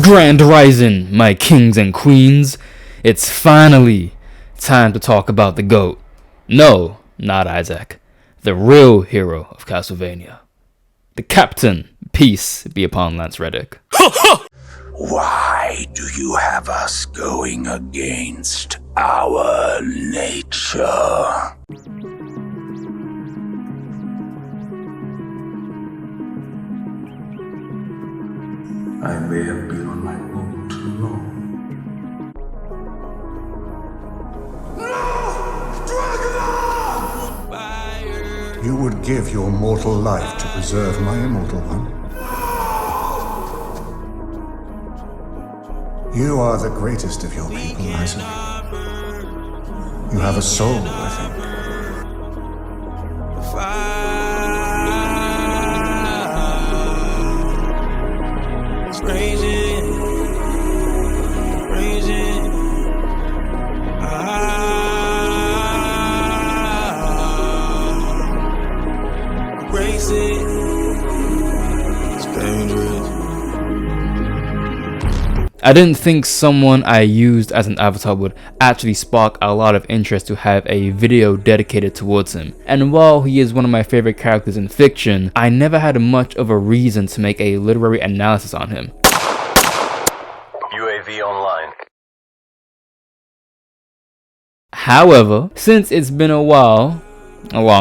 Grand Rising, my kings and queens. It's finally time to talk about the GOAT. No, not Isaac. The real hero of Castlevania. The Captain. Peace be upon Lance Reddick. Why do you have us going against our nature? I may have been on my own too long. You would give your mortal life to preserve my immortal one? You are the greatest of your people, Isaac. You have a soul, I think. I didn't think someone I used as an avatar would actually spark a lot of interest to have a video dedicated towards him. And while he is one of my favorite characters in fiction, I never had much of a reason to make a literary analysis on him. UAV online. However, since it's been a long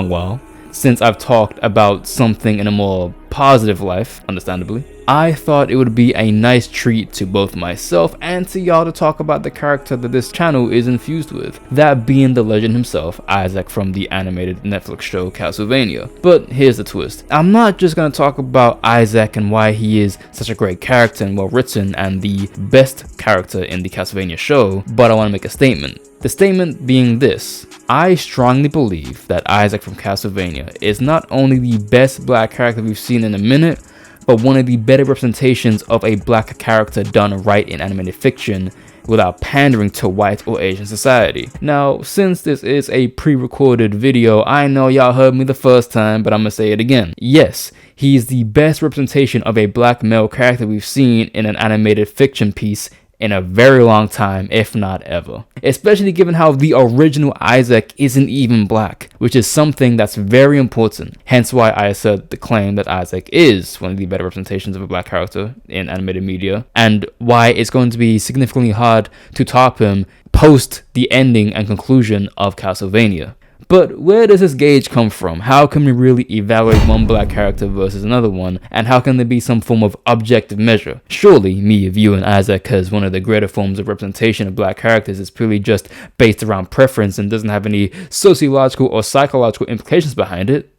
while, since I've talked about something in a more positive life, understandably, I thought it would be a nice treat to both myself and to y'all to talk about the character that this channel is infused with, that being the legend himself, Isaac from the animated Netflix show Castlevania. But here's the twist. I'm not just going to talk about Isaac and why he is such a great character and well written and the best character in the Castlevania show, but I want to make a statement. The statement being this: I strongly believe that Isaac from Castlevania is not only the best black character we've seen in a minute, but one of the better representations of a black character done right in animated fiction without pandering to white or Asian society. Now, since this is a pre-recorded video, I know y'all heard me the first time, but I'm gonna say it again. Yes, he's the best representation of a black male character we've seen in an animated fiction piece in a very long time, if not ever. Especially given how the original Isaac isn't even black, which is something that's very important. Hence why I assert the claim that Isaac is one of the better representations of a black character in animated media, and why it's going to be significantly hard to top him post the ending and conclusion of Castlevania. But where does this gauge come from? How can we really evaluate one black character versus another one? And how can there be some form of objective measure? Surely me viewing Isaac as one of the greater forms of representation of black characters is purely just based around preference and doesn't have any sociological or psychological implications behind it.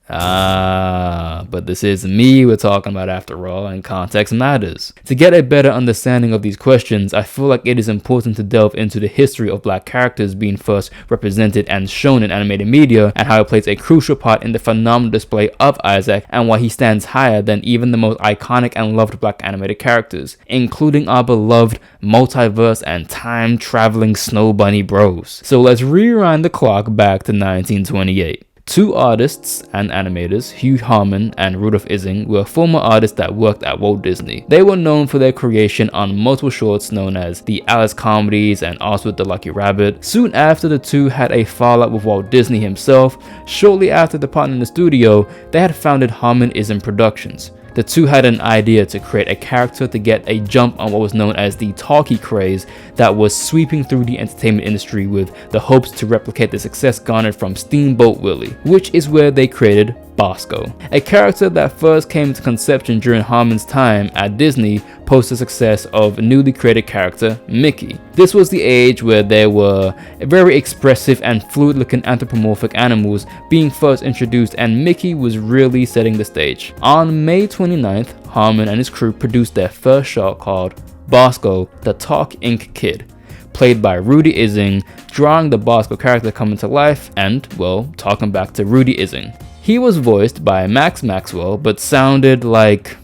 But this is me we're talking about after all, and context matters. To get a better understanding of these questions, I feel like it is important to delve into the history of black characters being first represented and shown in animated media, and how it plays a crucial part in the phenomenal display of Isaac, and why he stands higher than even the most iconic and loved black animated characters, including our beloved multiverse and time-traveling Snow Bunny bros. So let's rewind the clock back to 1928. Two artists and animators, Hugh Harman and Rudolph Ising, were former artists that worked at Walt Disney. They were known for their creation on multiple shorts known as the Alice Comedies and Oswald the Lucky Rabbit. Soon after, the two had a fallout with Walt Disney himself. Shortly after departing the studio, they had founded Harman Ising Productions. The two had an idea to create a character to get a jump on what was known as the talkie craze that was sweeping through the entertainment industry, with the hopes to replicate the success garnered from Steamboat Willie, which is where they created Bosco, a character that first came into conception during Harman's time at Disney post the success of newly created character Mickey. This was the age where there were very expressive and fluid looking anthropomorphic animals being first introduced, and Mickey was really setting the stage. On May 29th, Harman and his crew produced their first short called Bosco, the Talk Ink Kid, played by Rudy Ising, drawing the Bosco character coming to life and, well, talking back to Rudy Ising. He was voiced by Max Maxwell, but sounded like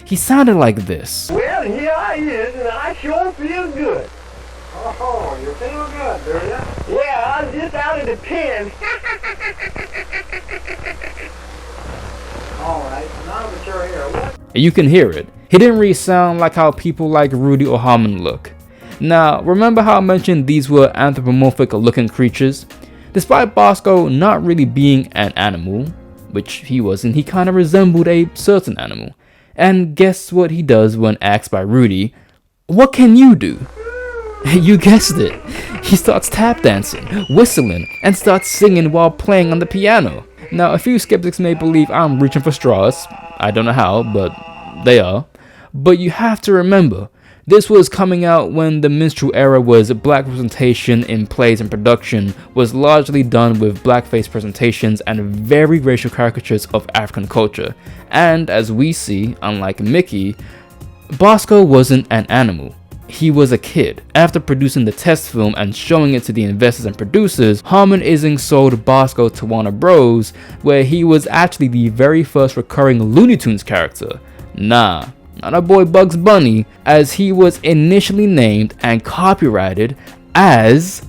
this. Well, here I is, and I sure feel good. Oh, you feel good, do you? Yeah, I was just out of the pen. All right, now that you're here, what? You can hear it. He didn't really sound like how people like Rudy or Harmon look. Now, remember how I mentioned these were anthropomorphic looking creatures? Despite Bosco not really being an animal, which he wasn't, he kind of resembled a certain animal. And guess what he does when asked by Rudy, "What can you do?" You guessed it. He starts tap dancing, whistling, and starts singing while playing on the piano. Now, a few skeptics may believe I'm reaching for straws. I don't know how, but they are. But you have to remember, this was coming out when the minstrel era was black representation in plays and production was largely done with blackface presentations and very racial caricatures of African culture. And as we see, unlike Mickey, Bosco wasn't an animal. He was a kid. After producing the test film and showing it to the investors and producers, Harmon Ising sold Bosco to Warner Bros., where he was actually the very first recurring Looney Tunes character. Nah, not our boy Bugs Bunny, as he was initially named and copyrighted as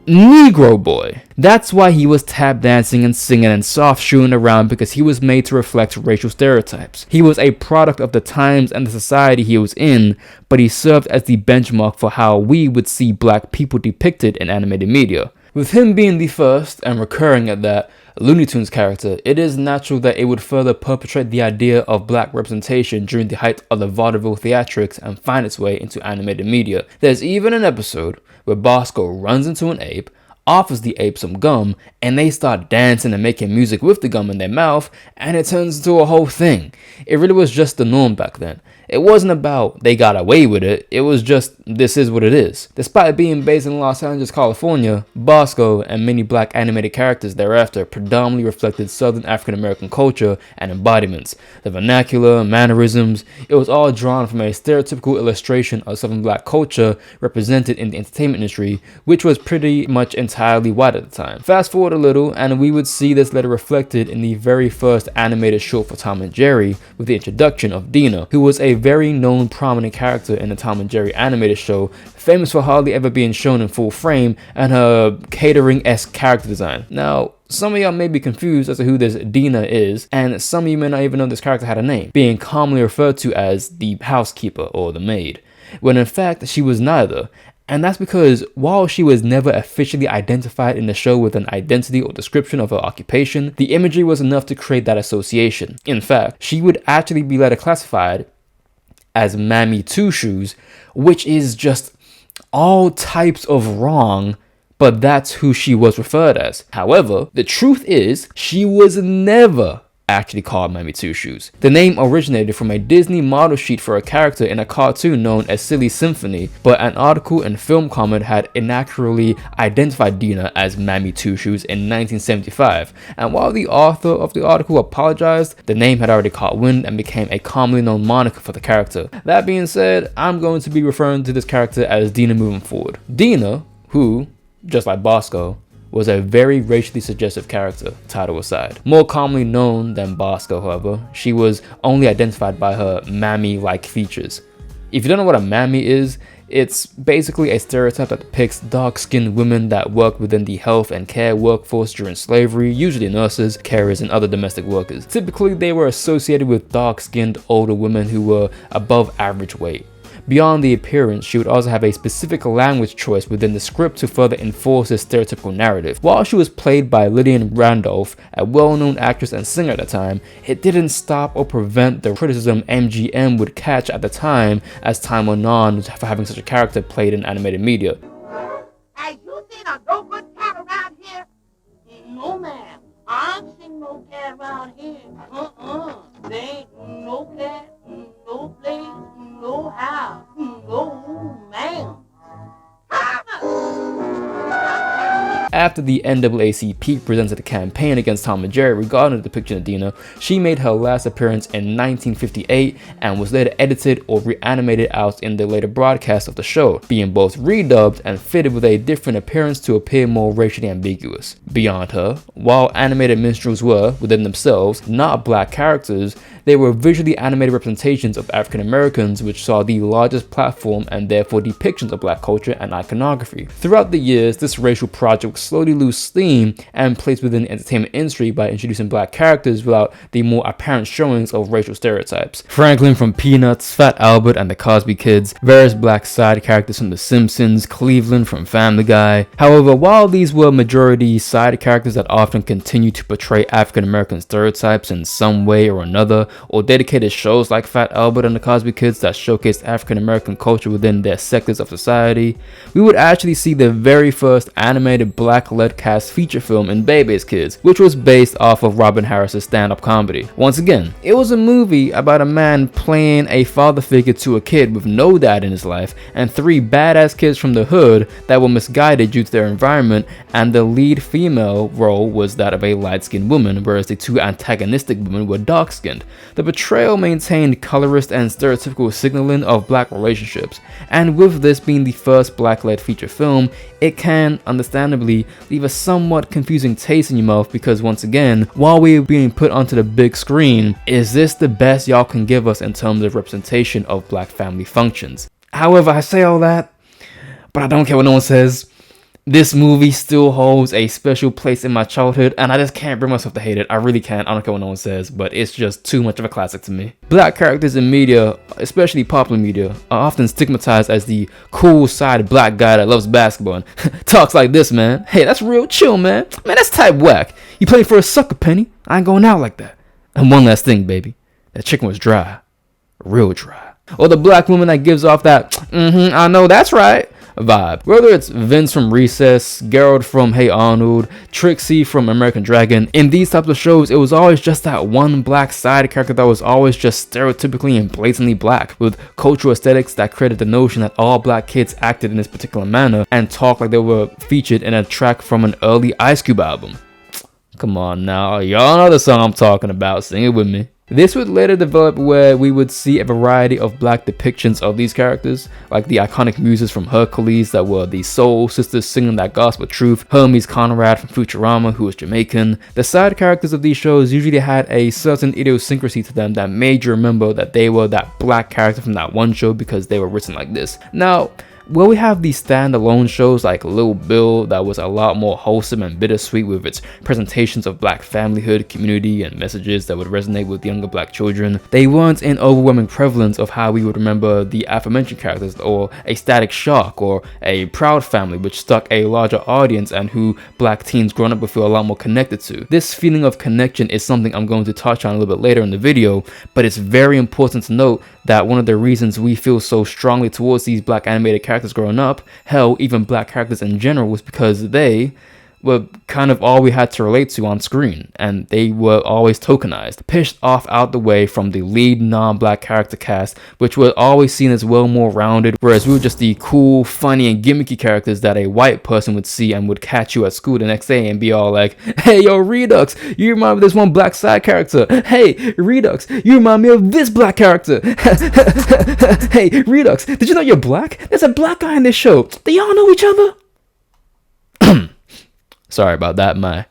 Negro Boy. That's why he was tap dancing and singing and soft shoeing around, because he was made to reflect racial stereotypes. He was a product of the times and the society he was in, but he served as the benchmark for how we would see black people depicted in animated media. With him being the first, and recurring at that, Looney Tunes character, it is natural that it would further perpetrate the idea of black representation during the height of the vaudeville theatrics and find its way into animated media. There's even an episode where Bosco runs into an ape, offers the ape some gum, and they start dancing and making music with the gum in their mouth, and it turns into a whole thing. It really was just the norm back then. It wasn't about they got away with it, it was just this is what it is. Despite being based in Los Angeles, California, Bosco and many black animated characters thereafter predominantly reflected Southern African American culture and embodiments. The vernacular, mannerisms, it was all drawn from a stereotypical illustration of Southern black culture represented in the entertainment industry, which was pretty much entirely white at the time. Fast forward a little and we would see this later reflected in the very first animated short for Tom and Jerry with the introduction of Dina, who was a very known prominent character in the Tom and Jerry animated show, famous for hardly ever being shown in full frame and her catering-esque character design. Now, some of y'all may be confused as to who this Dina is, and some of you may not even know this character had a name, being commonly referred to as the housekeeper or the maid, when in fact she was neither. And that's because while she was never officially identified in the show with an identity or description of her occupation, the imagery was enough to create that association. In fact, she would actually be later classified as Mammy Two Shoes, which is just all types of wrong, but that's who she was referred as. However, the truth is, she was never actually called Mammy Two Shoes. The name originated from a Disney model sheet for a character in a cartoon known as Silly Symphony, but an article in Film Comment had inaccurately identified Dina as Mammy Two Shoes in 1975, and while the author of the article apologized, the name had already caught wind and became a commonly known moniker for the character. That being said, I'm going to be referring to this character as Dina moving forward. Dina, who, just like Bosco, was a very racially suggestive character, title aside. More commonly known than Bosco, however, she was only identified by her mammy-like features. If you don't know what a mammy is, it's basically a stereotype that depicts dark-skinned women that worked within the health and care workforce during slavery, usually nurses, carers, and other domestic workers. Typically, they were associated with dark-skinned older women who were above average weight. Beyond the appearance, she would also have a specific language choice within the script to further enforce this stereotypical narrative. While she was played by Lillian Randolph, a well-known actress and singer at the time, it didn't stop or prevent the criticism MGM would catch at the time as time went on for having such a character played in animated media. Have you seen a no good cat around here? No, ma'am. I ain't seen no cat around here. There ain't no cat, no place, no house, no ma'am. After the NAACP presented a campaign against Tom and Jerry regarding the depiction of Dina, she made her last appearance in 1958 and was later edited or reanimated out in the later broadcast of the show, being both redubbed and fitted with a different appearance to appear more racially ambiguous. Beyond her, while animated minstrels were, within themselves, not black characters, They were visually animated representations of African Americans, which saw the largest platform and therefore depictions of black culture and iconography. Throughout the years, this racial project would slowly lose steam and placed within the entertainment industry by introducing black characters without the more apparent showings of racial stereotypes. Franklin from Peanuts, Fat Albert and the Cosby Kids, various black side characters from The Simpsons, Cleveland from Family Guy. However, while these were majority side characters that often continue to portray African American stereotypes in some way or another, or dedicated shows like Fat Albert and the Cosby Kids that showcased African American culture within their sectors of society, we would actually see the very first animated black-led cast feature film in Bebe's Kids, which was based off of Robin Harris's stand-up comedy. Once again, it was a movie about a man playing a father figure to a kid with no dad in his life and three badass kids from the hood that were misguided due to their environment, and the lead female role was that of a light-skinned woman, whereas the two antagonistic women were dark-skinned. The portrayal maintained colorist and stereotypical signaling of black relationships, and with this being the first black-led feature film, it can, understandably, leave a somewhat confusing taste in your mouth because once again, while we're being put onto the big screen, is this the best y'all can give us in terms of representation of black family functions? However, I say all that, but I don't care what no one says. This movie still holds a special place in my childhood, and I just can't bring myself to hate it. I really can't. I don't care what no one says, but it's just too much of a classic to me. Black characters in media, especially popular media, are often stigmatized as the cool side black guy that loves basketball and talks like this, man. Hey, that's real chill, man. Man, that's type whack. You playing for a sucker, Penny. I ain't going out like that. And one last thing, baby. That chicken was dry. Real dry. Or the black woman that gives off that, I know that's right vibe. Whether it's Vince from Recess, Gerald from Hey Arnold, Trixie from American Dragon, in these types of shows, it was always just that one black side character that was always just stereotypically and blatantly black, with cultural aesthetics that created the notion that all black kids acted in this particular manner and talked like they were featured in a track from an early Ice Cube album. Come on now, y'all know the song I'm talking about, sing it with me. This would later develop where we would see a variety of black depictions of these characters, like the iconic muses from Hercules that were the soul sisters singing that gospel truth, Hermes Conrad from Futurama who was Jamaican. The side characters of these shows usually had a certain idiosyncrasy to them that made you remember that they were that black character from that one show because they were written like this. Now, well, we have these standalone shows like Lil Bill that was a lot more wholesome and bittersweet with its presentations of black familyhood, community, and messages that would resonate with younger black children. They weren't in overwhelming prevalence of how we would remember the aforementioned characters, or a Static Shock, or a Proud Family, which stuck a larger audience and who black teens growing up would feel a lot more connected to. This feeling of connection is something I'm going to touch on a little bit later in the video, but it's very important to note that one of the reasons we feel so strongly towards these black animated characters growing up, hell, even black characters in general, was because they were kind of all we had to relate to on screen, and they were always tokenized, pushed off out the way from the lead non-black character cast, which were always seen as well more rounded, whereas we were just the cool, funny, and gimmicky characters that a white person would see and would catch you at school the next day and be all like, hey yo Redux, you remind me of this one black side character. Hey Redux, you remind me of this black character. Hey Redux, did you know you're black? There's a black guy in this show. Do y'all know each other? Sorry about that, my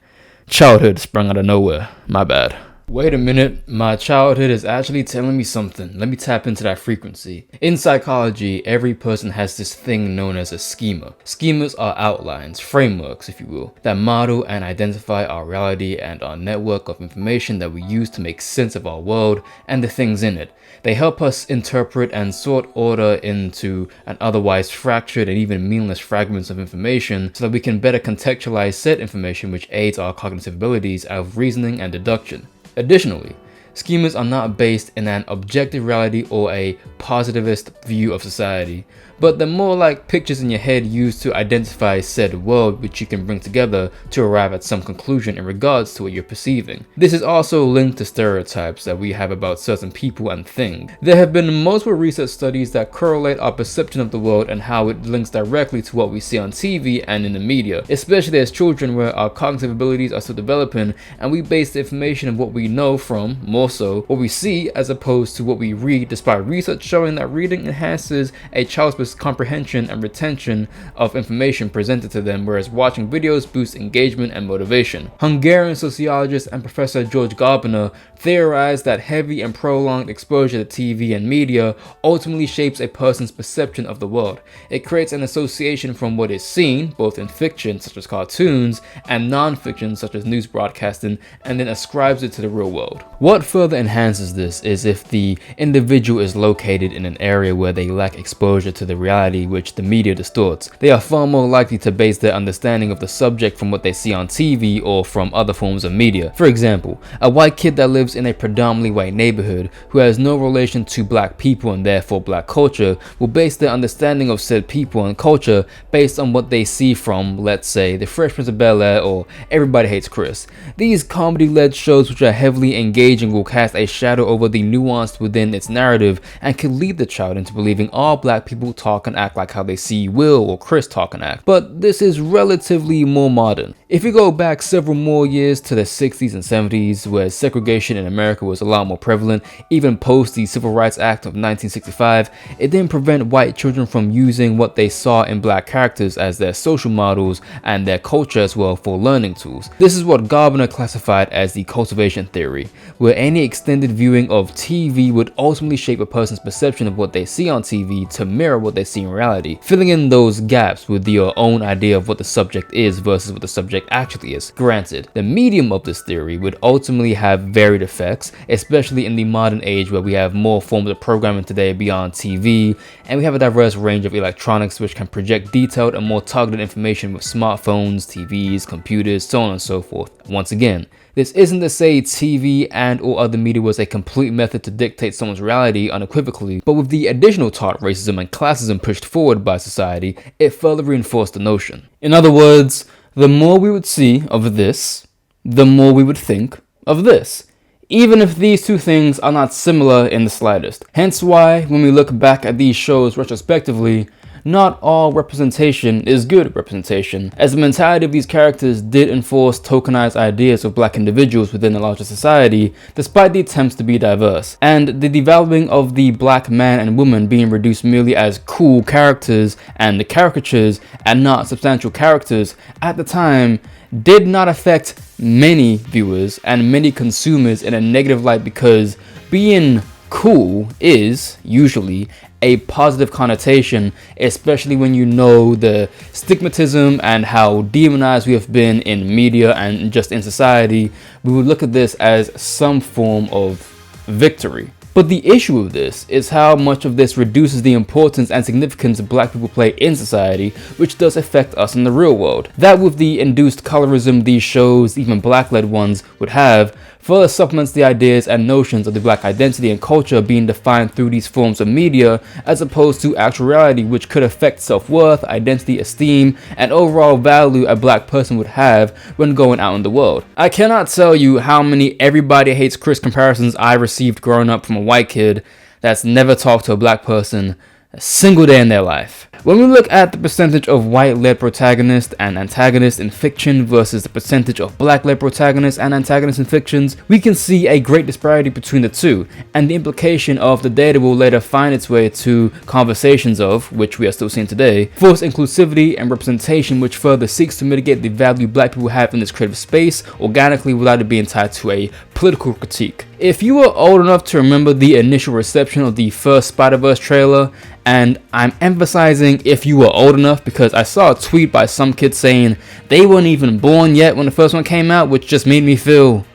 childhood sprung out of nowhere, my bad. Wait a minute, my childhood is actually telling me something. Let me tap into that frequency. In psychology, every person has this thing known as a schema. Schemas are outlines, frameworks if you will, that model and identify our reality and our network of information that we use to make sense of our world and the things in it. They help us interpret and sort order into an otherwise fractured and even meaningless fragments of information so that we can better contextualize said information, which aids our cognitive abilities of reasoning and deduction. Additionally, schemas are not based in an objective reality or a positivist view of society, but they're more like pictures in your head used to identify said world, which you can bring together to arrive at some conclusion in regards to what you're perceiving. This is also linked to stereotypes that we have about certain people and things. There have been multiple research studies that correlate our perception of the world and how it links directly to what we see on TV and in the media, especially as children where our cognitive abilities are still developing and we base the information of what we know from, more so, what we see as opposed to what we read, despite research showing that reading enhances a child's comprehension and retention of information presented to them, whereas watching videos boosts engagement and motivation. Hungarian sociologist and Professor George Garbiner theorized that heavy and prolonged exposure to TV and media ultimately shapes a person's perception of the world. It creates an association from what is seen, both in fiction such as cartoons and non-fiction such as news broadcasting, and then ascribes it to the real world. What further enhances this is if the individual is located in an area where they lack exposure to the reality which the media distorts. They are far more likely to base their understanding of the subject from what they see on TV or from other forms of media. For example, a white kid that lives in a predominantly white neighborhood who has no relation to black people and therefore black culture will base their understanding of said people and culture based on what they see from, let's say, The Fresh Prince of Bel-Air or Everybody Hates Chris. These comedy-led shows which are heavily engaging will cast a shadow over the nuance within its narrative and can lead the child into believing all black people talk and act like how they see Will or Chris talk and act. But this is relatively more modern. If you go back several more years to the 60s and 70s, where segregation in America was a lot more prevalent, even post the Civil Rights Act of 1965, it didn't prevent white children from using what they saw in black characters as their social models and their culture as well for learning tools. This is what Gardner classified as the cultivation theory, where any extended viewing of TV would ultimately shape a person's perception of what they see on TV to mirror what they see in reality, filling in those gaps with your own idea of what the subject is versus what the subject actually is. Granted, the medium of this theory would ultimately have varied effects, especially in the modern age where we have more forms of programming today beyond TV, and we have a diverse range of electronics which can project detailed and more targeted information with smartphones, TVs, computers, so on and so forth. Once again, this isn't to say TV and or other media was a complete method to dictate someone's reality unequivocally, but with the additional taught racism and classism pushed forward by society, it further reinforced the notion. In other words, the more we would see of this, the more we would think of this, even if these two things are not similar in the slightest. Hence why, when we look back at these shows retrospectively, not all representation is good representation, as the mentality of these characters did enforce tokenized ideas of black individuals within a larger society, despite the attempts to be diverse, and the developing of the black man and woman being reduced merely as cool characters and the caricatures and not substantial characters at the time did not affect many viewers and many consumers in a negative light, because being cool is usually a positive connotation, especially when you know the stigmatism and how demonized we have been in media and just in society. We would look at this as some form of victory. But the issue of this is how much of this reduces the importance and significance black people play in society, which does affect us in the real world. That with the induced colorism these shows, even black-led ones, would have, further supplements the ideas and notions of the black identity and culture being defined through these forms of media, as opposed to actual reality, which could affect self-worth, identity, esteem, and overall value a black person would have when going out in the world. I cannot tell you how many Everybody Hates Chris comparisons I received growing up from a white kid that's never talked to a black person a single day in their life. When we look at the percentage of white-led protagonists and antagonists in fiction versus the percentage of black-led protagonists and antagonists in fictions, we can see a great disparity between the two, and the implication of the data will later find its way to conversations of, which we are still seeing today, forced inclusivity and representation, which further seeks to mitigate the value black people have in this creative space organically without it being tied to a political critique. If you were old enough to remember the initial reception of the first Spider-Verse trailer, and I'm emphasizing if you were old enough because I saw a tweet by some kid saying they weren't even born yet when the first one came out, which just made me feel...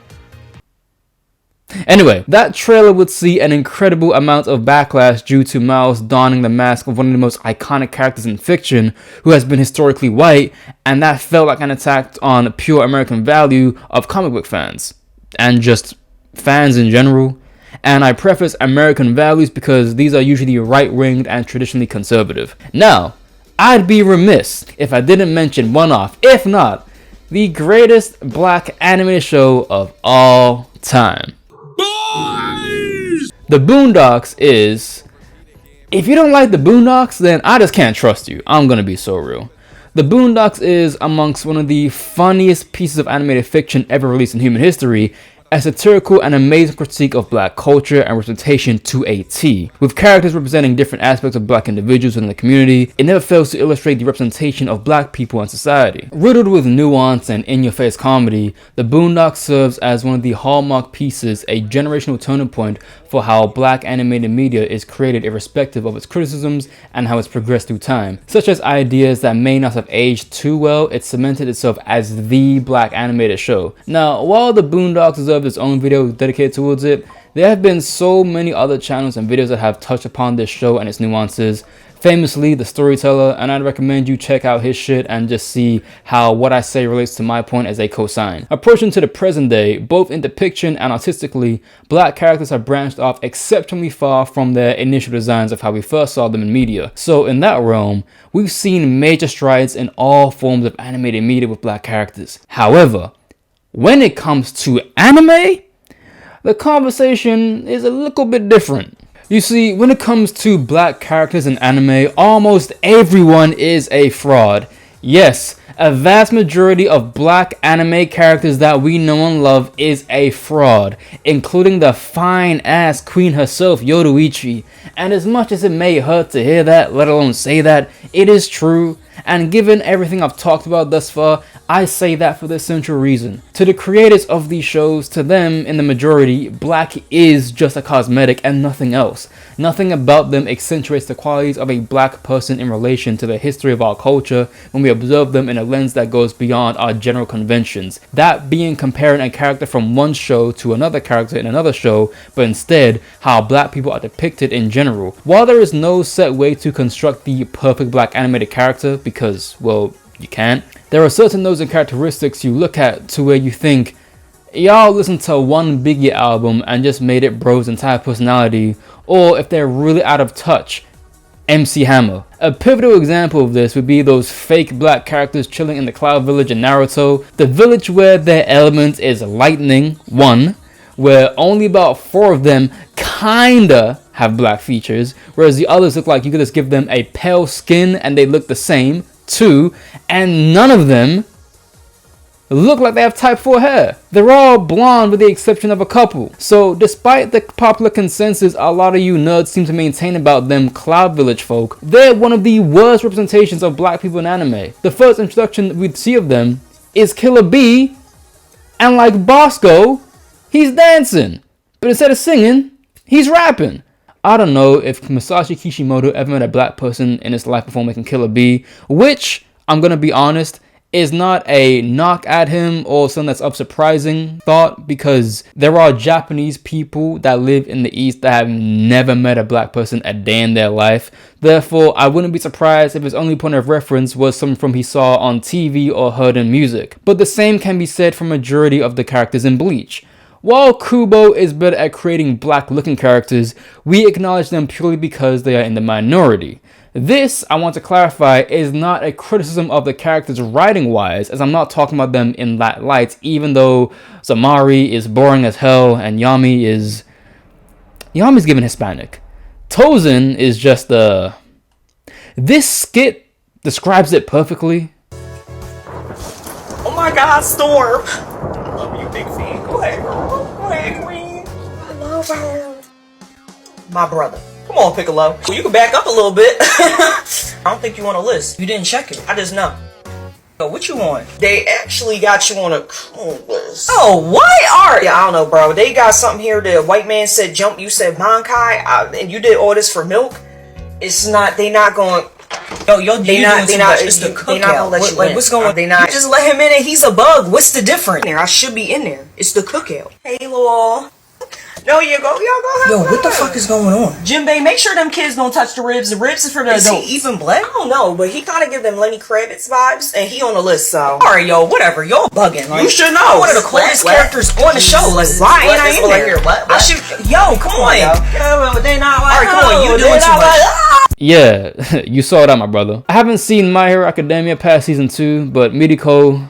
Anyway, that trailer would see an incredible amount of backlash due to Miles donning the mask of one of the most iconic characters in fiction who has been historically white, and that felt like an attack on pure American value of comic book fans, and just fans in general. And I preface American values because these are usually right-winged and traditionally conservative. Now, I'd be remiss if I didn't mention one off, if not the greatest black animated show of all time. Boys! The Boondocks is... If you don't like the Boondocks, then I just can't trust you. I'm gonna be so real. The Boondocks is amongst one of the funniest pieces of animated fiction ever released in human history, a satirical and amazing critique of black culture and representation to a T. With characters representing different aspects of black individuals within the community, it never fails to illustrate the representation of black people in society. Riddled with nuance and in-your-face comedy, The Boondocks serves as one of the hallmark pieces, a generational turning point for how black animated media is created irrespective of its criticisms and how it's progressed through time. Such as ideas that may not have aged too well, it cemented itself as the black animated show. Now, while The Boondocks deserves its own video dedicated towards it, there have been so many other channels and videos that have touched upon this show and its nuances. Famously, The Storyteller, and I'd recommend you check out his shit and just see how what I say relates to my point as a cosign. Approaching to the present day, both in depiction and artistically, black characters have branched off exceptionally far from their initial designs of how we first saw them in media. So in that realm, we've seen major strides in all forms of animated media with black characters. However, when it comes to anime, the conversation is a little bit different. You see, when it comes to black characters in anime, almost everyone is a fraud. Yes, a vast majority of black anime characters that we know and love is a fraud, including the fine-ass queen herself, Yoruichi. And as much as it may hurt to hear that, let alone say that, it is true. And given everything I've talked about thus far, I say that for this central reason. To the creators of these shows, to them, in the majority, black is just a cosmetic and nothing else. Nothing about them accentuates the qualities of a black person in relation to the history of our culture when we observe them in a lens that goes beyond our general conventions. That being comparing a character from one show to another character in another show, but instead how black people are depicted in general. While there is no set way to construct the perfect black animated character, because, well, you can't, there are certain notes and characteristics you look at to where you think, y'all listened to one Biggie album and just made it bro's entire personality, or if they're really out of touch, MC Hammer. A pivotal example of this would be those fake black characters chilling in the Cloud Village in Naruto, the village where their element is lightning, 1, where only about 4 of them kinda have black features, whereas the others look like you could just give them a pale skin and they look the same, 2, and none of them look like they have type 4 hair. They're all blonde with the exception of a couple. So despite the popular consensus a lot of you nerds seem to maintain about them Cloud Village folk, they're one of the worst representations of black people in anime. The first introduction we'd see of them is Killer B, and like Bosco, he's dancing, but instead of singing, he's rapping. I don't know if Masashi Kishimoto ever met a black person in his life before making Killer B, which, I'm gonna be honest, is not a knock at him or something that's of surprising thought, because there are Japanese people that live in the East that have never met a black person a day in their life. Therefore, I wouldn't be surprised if his only point of reference was something from he saw on TV or heard in music. But the same can be said for majority of the characters in Bleach. While Kubo is better at creating black-looking characters, we acknowledge them purely because they are in the minority. This, I want to clarify, is not a criticism of the characters writing-wise, as I'm not talking about them in that light, even though Zamari is boring as hell and Yami's given Hispanic. Tozen is just this skit describes it perfectly. Oh my god, Storm! I love you, big fan. Go ahead, girl. Go ahead, queen. I love her. My brother. Come on, Piccolo. Well, you can back up a little bit. I don't think you on a list. You didn't check it. I just know. So what you want? They actually got you on a cool list. Oh, what? Alright. Yeah, I don't know, bro. They got something here. The white man said jump. You said Bankai. And you did all this for milk. It's not. They not going. Yo, they not. It's the cookout. They not gonna let you in. What's going on? They not. You just let him in and he's a bug. What's the difference? I should be in there. It's the cookout. Hey, lol. No, you go. Yo, what the fuck is going on? Jinbei, make sure them kids don't touch the ribs. The ribs is for the adults. Is he even black? I don't know, but he kind of give them Lenny Kravitz vibes, and he on the list, so. Alright, yo, whatever. Y'all bugging. Like, you should know. One of the coolest characters on the show. Like, why ain't I in there? I should. Yo, come on. They not like. Alright, come on. You doing too much. Yeah, you saw that, my brother. I haven't seen My Hero Academia past season 2, but Midiko,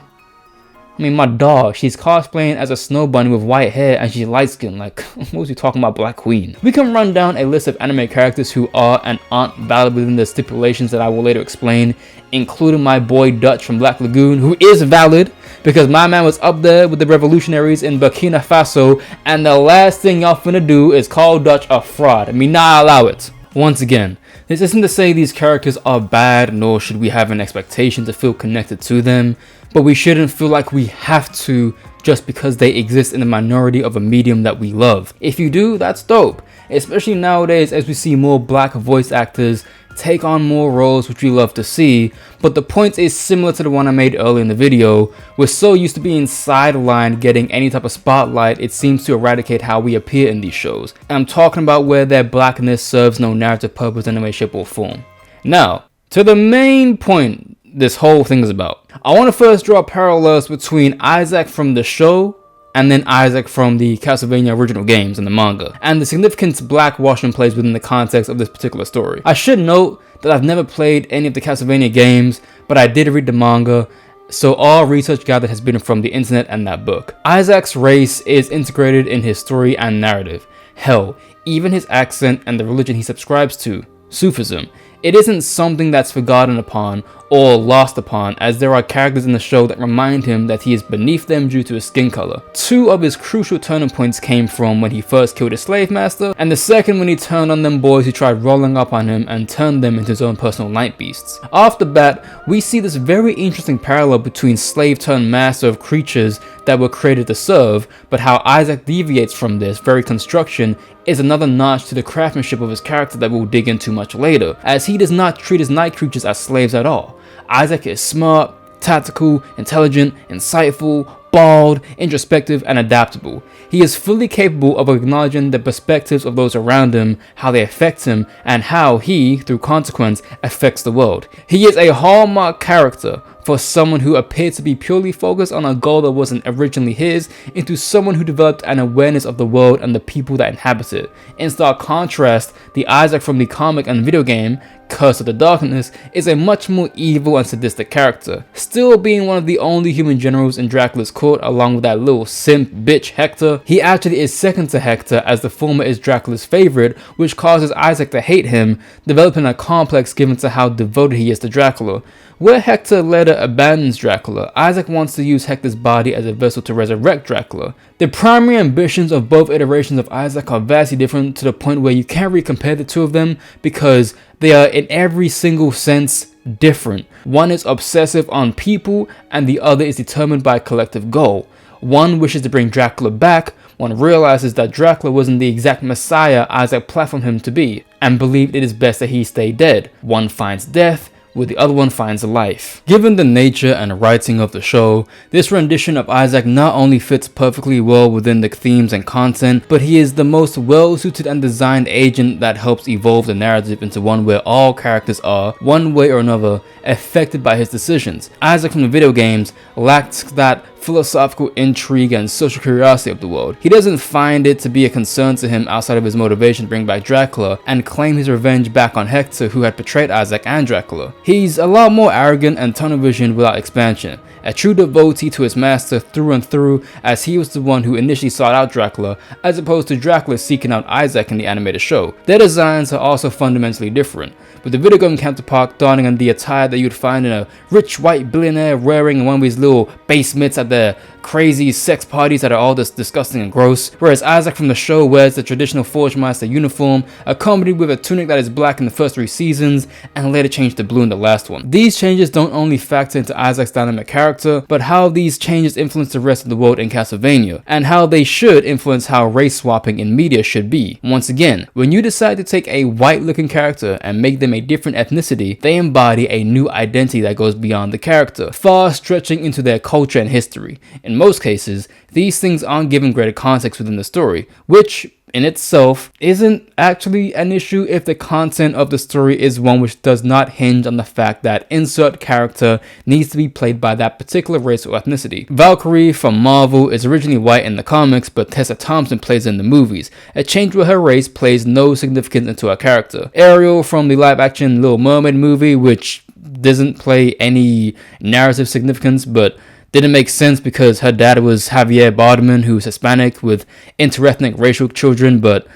I mean, my dog, she's cosplaying as a snow bunny with white hair and she's light skinned. Like, what was he talking about, Black Queen? We can run down a list of anime characters who are and aren't valid within the stipulations that I will later explain, including my boy Dutch from Black Lagoon, who is valid because my man was up there with the revolutionaries in Burkina Faso, and the last thing y'all finna do is call Dutch a fraud. I mean, nah, allow it. Once again, this isn't to say these characters are bad, nor should we have an expectation to feel connected to them, but we shouldn't feel like we have to just because they exist in the minority of a medium that we love. If you do, that's dope, especially nowadays as we see more black voice actors take on more roles, which we love to see. But the point is similar to the one I made earlier in the video. We're so used to being sidelined getting any type of spotlight, it seems to eradicate how we appear in these shows. And I'm talking about where their blackness serves no narrative purpose in any way, shape or form. Now, to the main point this whole thing is about. I want to first draw parallels between Isaac from the show and then Isaac from the Castlevania original games and the manga, and the significance blackwashing plays within the context of this particular story. I should note that I've never played any of the Castlevania games, but I did read the manga, so all research gathered has been from the internet and that book. Isaac's race is integrated in his story and narrative. Hell, even his accent and the religion he subscribes to, Sufism. It isn't something that's forgotten upon or lost upon, as there are characters in the show that remind him that he is beneath them due to his skin color. Two of his crucial turning points came from when he first killed his slave master, and the second when he turned on them boys who tried rolling up on him and turned them into his own personal night beasts. Off the bat, we see this very interesting parallel between slave turned master of creatures that were created to serve, but how Isaac deviates from this very construction is another notch to the craftsmanship of his character that we'll dig into much later, as he does not treat his night creatures as slaves at all. Isaac is smart, tactical, intelligent, insightful, bald, introspective, and adaptable. He is fully capable of acknowledging the perspectives of those around him, how they affect him, and how he, through consequence, affects the world. He is a hallmark character for someone who appeared to be purely focused on a goal that wasn't originally his, into someone who developed an awareness of the world and the people that inhabit it. In stark contrast, the Isaac from the comic and video game, Curse of the Darkness, is a much more evil and sadistic character. Still being one of the only human generals in Dracula's court along with that little simp bitch Hector, he actually is second to Hector, as the former is Dracula's favorite, which causes Isaac to hate him, developing a complex given to how devoted he is to Dracula. Where Hector later abandons Dracula, Isaac wants to use Hector's body as a vessel to resurrect Dracula. The primary ambitions of both iterations of Isaac are vastly different, to the point where you can't really compare the two of them because they are in every single sense different. One is obsessive on people and the other is determined by a collective goal. One wishes to bring Dracula back, one realizes that Dracula wasn't the exact messiah Isaac platformed him to be, and believed it is best that he stay dead. One finds death, where the other one finds life. Given the nature and writing of the show, this rendition of Isaac not only fits perfectly well within the themes and content, but he is the most well-suited and designed agent that helps evolve the narrative into one where all characters are, one way or another, affected by his decisions. Isaac from the video games lacks that philosophical intrigue and social curiosity of the world. He doesn't find it to be a concern to him outside of his motivation to bring back Dracula and claim his revenge back on Hector, who had betrayed Isaac and Dracula. He's a lot more arrogant and tunnel vision without expansion, a true devotee to his master through and through, as he was the one who initially sought out Dracula, as opposed to Dracula seeking out Isaac in the animated show. Their designs are also fundamentally different, with the video game counterpart donning on the attire that you'd find in a rich white billionaire wearing in one of his little basements at the crazy sex parties that are all just disgusting and gross, whereas Isaac from the show wears the traditional Forge Master uniform, accompanied with a tunic that is black in the first 3 seasons, and later changed to blue in the last one. These changes don't only factor into Isaac's dynamic character, but how these changes influence the rest of the world in Castlevania, and how they should influence how race swapping in media should be. Once again, when you decide to take a white looking character and make them a different ethnicity, they embody a new identity that goes beyond the character, far stretching into their culture and history. In most cases, these things aren't given greater context within the story, which in itself isn't actually an issue if the content of the story is one which does not hinge on the fact that insert character needs to be played by that particular race or ethnicity. Valkyrie from Marvel is originally white in the comics, but Tessa Thompson plays in the movies. A change with her race plays no significance into her character. Ariel from the live action Little Mermaid movie, which doesn't play any narrative significance, but didn't make sense because her dad was Javier Bardem, who's Hispanic with interethnic racial children, but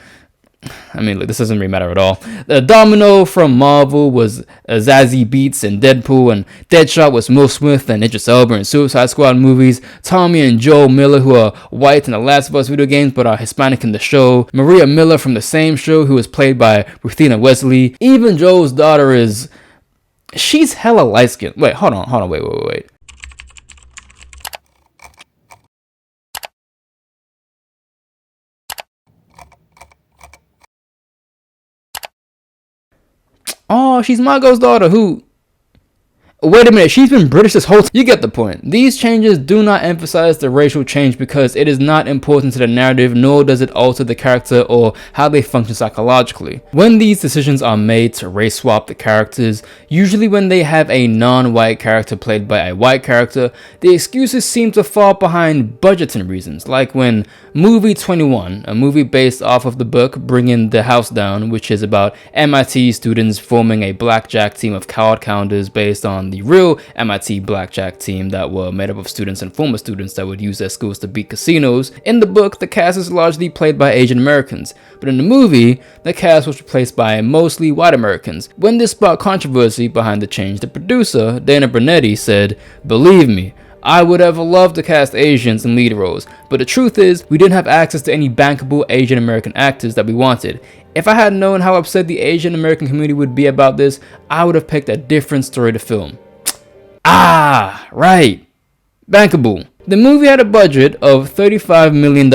I mean, look, this doesn't really matter at all. The Domino from Marvel was Zazie Beetz in Deadpool, and Deadshot was Will Smith and Idris Elba in Suicide Squad movies. Tommy and Joel Miller, who are white in the Last of Us video games but are Hispanic in the show. Maria Miller from the same show, who was played by Ruthina Wesley. Even Joel's daughter she's hella light-skinned. Wait, hold on, wait. Oh, she's Margot's daughter, who... Wait a minute, she's been British this whole time. You get the point. These changes do not emphasize the racial change because it is not important to the narrative, nor does it alter the character or how they function psychologically. When these decisions are made to race swap the characters, usually when they have a non-white character played by a white character, the excuses seem to fall behind budgeting reasons, like when Movie 21, a movie based off of the book Bringing the House Down, which is about MIT students forming a blackjack team of card counters based on the real MIT blackjack team that were made up of students and former students that would use their skills to beat casinos. In the book, the cast is largely played by Asian Americans, but in the movie, the cast was replaced by mostly white Americans. When this sparked controversy behind the change, the producer, Dana Brunetti, said, "Believe me, I would have loved to cast Asians in lead roles, but the truth is, we didn't have access to any bankable Asian American actors that we wanted. If I had known how upset the Asian American community would be about this, I would have picked a different story to film." Ah, right. Bankable. The movie had a budget of $35 million.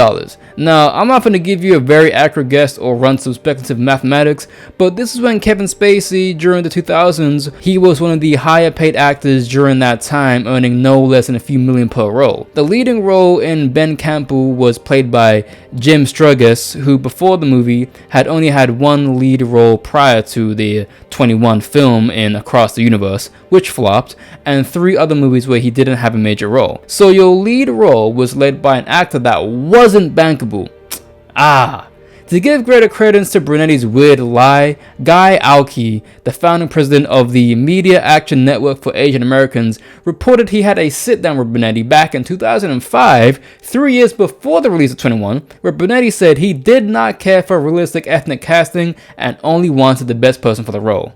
Now, I'm not going to give you a very accurate guess or run some speculative mathematics, but this is when Kevin Spacey, during the 2000s, he was one of the higher paid actors during that time, earning no less than a few million per role. The leading role in Ben Campbell was played by Jim Sturgis, who before the movie had only had one lead role prior to the 21 film in Across the Universe, which flopped, and 3 other movies where he didn't have a major role. So your lead role was led by an actor that wasn't bankable. To give greater credence to Brunetti's weird lie, Guy Alki, the founding president of the Media Action Network for Asian Americans, reported he had a sit-down with Brunetti back in 2005, 3 years before the release of 21, where Brunetti said he did not care for realistic ethnic casting and only wanted the best person for the role.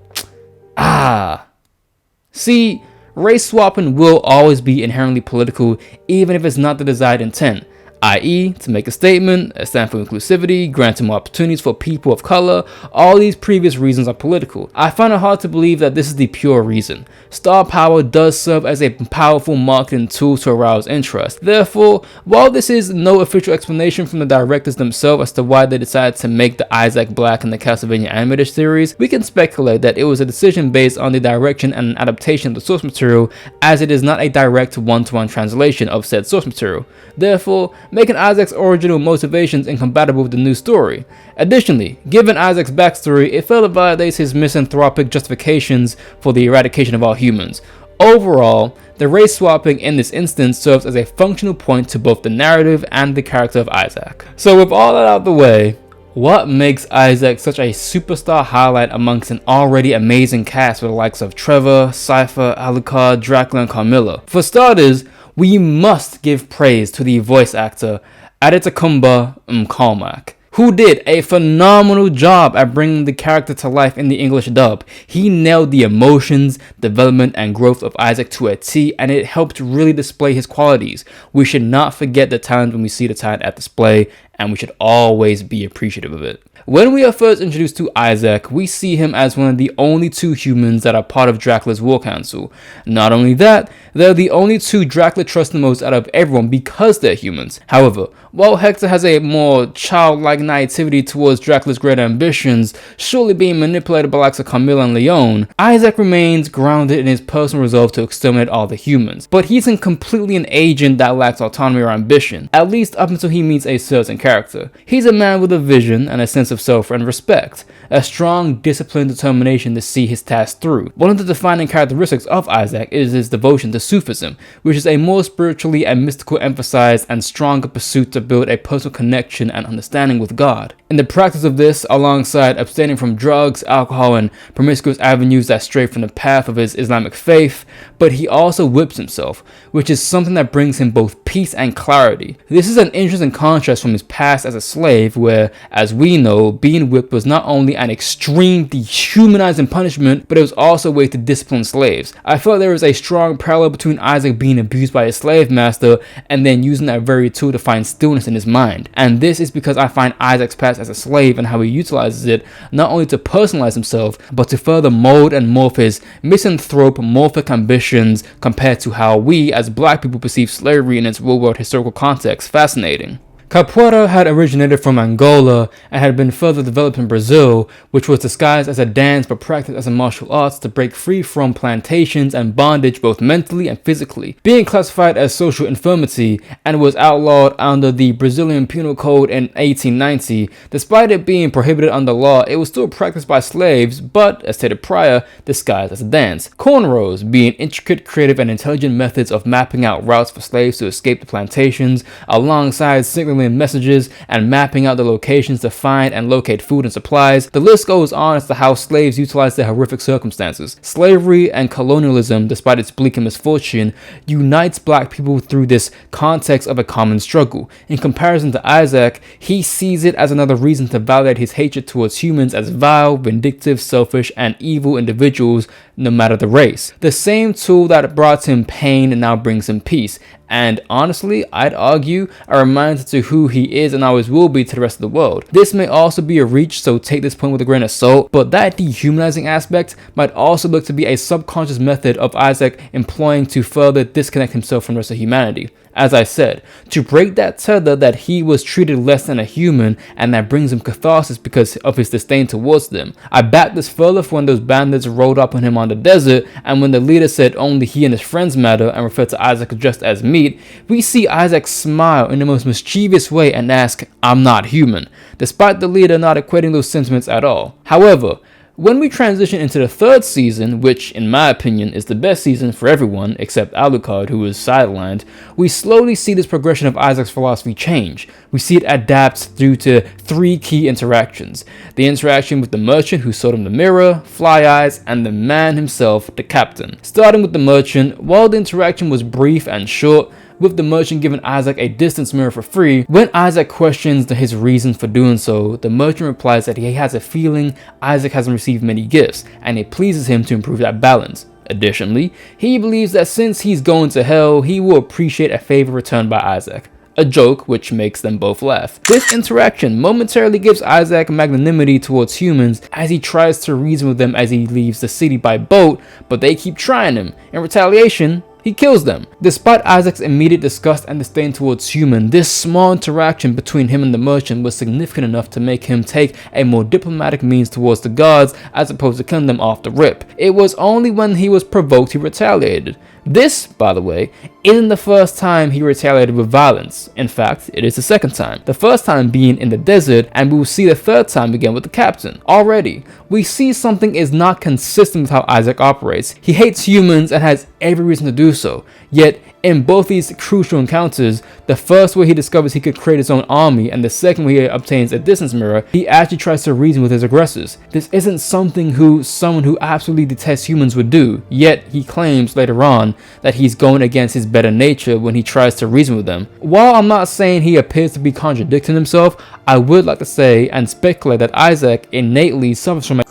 See, race swapping will always be inherently political, even if it's not the desired intent, i.e., to make a statement, stand for inclusivity, granting more opportunities for people of color. All these previous reasons are political. I find it hard to believe that this is the pure reason. Star power does serve as a powerful marketing tool to arouse interest. Therefore, while this is no official explanation from the directors themselves as to why they decided to make the Isaac Black and the Castlevania animated series, we can speculate that it was a decision based on the direction and an adaptation of the source material, as it is not a direct one-to-one translation of said source material. Therefore, making Isaac's original motivations incompatible with the new story. Additionally, given Isaac's backstory, it further validates his misanthropic justifications for the eradication of all humans. Overall, the race swapping in this instance serves as a functional point to both the narrative and the character of Isaac. So with all that out of the way, what makes Isaac such a superstar highlight amongst an already amazing cast with the likes of Trevor, Cypher, Alucard, Dracula, and Carmilla? For starters, we must give praise to the voice actor Adetokunbo Mkalmak, who did a phenomenal job at bringing the character to life in the English dub. He nailed the emotions, development, and growth of Isaac to a T, and it helped really display his qualities. We should not forget the talent when we see the talent at display, and we should always be appreciative of it. When we are first introduced to Isaac, we see him as one of the only 2 humans that are part of Dracula's War Council. Not only that, they're the only 2 Dracula trusts the most out of everyone because they're humans. However, while Hector has a more childlike naivety towards Dracula's great ambitions, surely being manipulated by the likes of Camilla and Leon, Isaac remains grounded in his personal resolve to exterminate all the humans. But he's completely an agent that lacks autonomy or ambition, at least up until he meets a certain character. He's a man with a vision and a sense of self and respect, a strong, disciplined determination to see his task through. One of the defining characteristics of Isaac is his devotion to Sufism, which is a more spiritually and mystical emphasis and stronger pursuit to build a personal connection and understanding with God. In the practice of this, alongside abstaining from drugs, alcohol, and promiscuous avenues that stray from the path of his Islamic faith, but he also whips himself, which is something that brings him both peace and clarity. This is an interesting contrast from his past as a slave, where, as we know, being whipped was not only an extreme, dehumanizing punishment, but it was also a way to discipline slaves. I felt there was a strong parallel between Isaac being abused by his slave master and then using that very tool to find stillness in his mind. And this is because I find Isaac's past as a slave and how he utilizes it not only to personalize himself, but to further mold and morph his misanthropomorphic ambitions compared to how we as black people perceive slavery in its real world historical context fascinating. Capoeira had originated from Angola and had been further developed in Brazil, which was disguised as a dance but practiced as a martial arts to break free from plantations and bondage both mentally and physically, being classified as social infirmity and was outlawed under the Brazilian Penal Code in 1890. Despite it being prohibited under law, it was still practiced by slaves, but, as stated prior, disguised as a dance. Cornrows, being intricate, creative, and intelligent methods of mapping out routes for slaves to escape the plantations, alongside signaling messages and mapping out the locations to find and locate food and supplies. The list goes on as to how slaves utilized their horrific circumstances. Slavery and colonialism, despite its bleak and misfortune, unites black people through this context of a common struggle. In comparison to Isaac, he sees it as another reason to validate his hatred towards humans as vile, vindictive, selfish, and evil individuals, no matter the race. The same tool that brought him pain now brings him peace. And honestly, I'd argue a reminder to who he is and always will be to the rest of the world. This may also be a reach, so take this point with a grain of salt, but that dehumanizing aspect might also look to be a subconscious method of Isaac employing to further disconnect himself from the rest of humanity. As I said, to break that tether that he was treated less than a human, and that brings him catharsis because of his disdain towards them. I back this further for when those bandits rolled up on him on the desert, and when the leader said only he and his friends matter and referred to Isaac just as meat, we see Isaac smile in the most mischievous way and ask, "I'm not human," despite the leader not equating those sentiments at all. However, when we transition into the third season, which in my opinion is the best season for everyone except Alucard, who was sidelined, we slowly see this progression of Isaac's philosophy change. We see it adapt due to three key interactions. The interaction with the merchant who sold him the mirror, Fly Eyes, and the man himself, the captain. Starting with the merchant, while the interaction was brief and short, with the merchant giving Isaac a distance mirror for free, when Isaac questions his reason for doing so, the merchant replies that he has a feeling Isaac hasn't received many gifts, and it pleases him to improve that balance. Additionally, he believes that since he's going to hell, he will appreciate a favor returned by Isaac. A joke which makes them both laugh. This interaction momentarily gives Isaac magnanimity towards humans as he tries to reason with them as he leaves the city by boat, but they keep trying him. In retaliation, he kills them. Despite Isaac's immediate disgust and disdain towards human, this small interaction between him and the merchant was significant enough to make him take a more diplomatic means towards the gods as opposed to killing them off the rip. It was only when he was provoked he retaliated. This, by the way, isn't the first time he retaliated with violence. In fact, it is the second time. The first time being in the desert, and we will see the third time again with the captain. Already, we see something is not consistent with how Isaac operates. He hates humans and has every reason to do so. Yet, in both these crucial encounters, the first where he discovers he could create his own army, and the second where he obtains a distance mirror, he actually tries to reason with his aggressors. This isn't something someone who absolutely detests humans would do, yet he claims later on that he's going against his better nature when he tries to reason with them. While I'm not saying he appears to be contradicting himself, I would like to say and speculate that Isaac innately suffers from